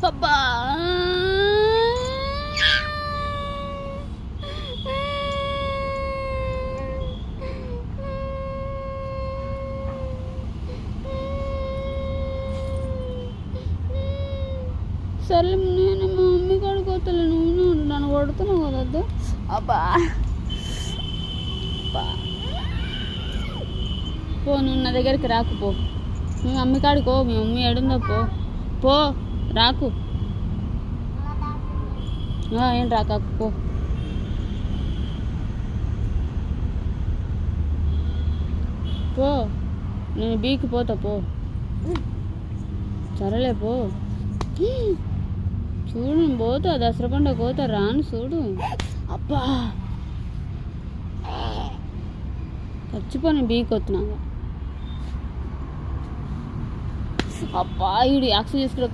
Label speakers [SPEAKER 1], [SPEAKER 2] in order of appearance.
[SPEAKER 1] అబ్బా సరే నేను మా మమ్మీ కాడికి పోతలే, నువ్వు నన్ను కొడుతున్నావు కదద్దు. అబ్బా పో, నువ్వు నా దగ్గరికి రాకు, పో. మీ మమ్మీ కాడికి పో, మీ మమ్మీ ఏడుందో పో. పో రాకు, ఏం రాకాకు, పో. పో, నేను బీకి పోతా, పో. సరేలే పో. చూడు నేను పోతా, దసరా పండుగ పోతా, రాను చూడు. అబ్బా చచ్చిపోయి బీకి వస్తున్నాగా. అబ్బా ఈడు యాక్సిడెంట్ చేసుకుని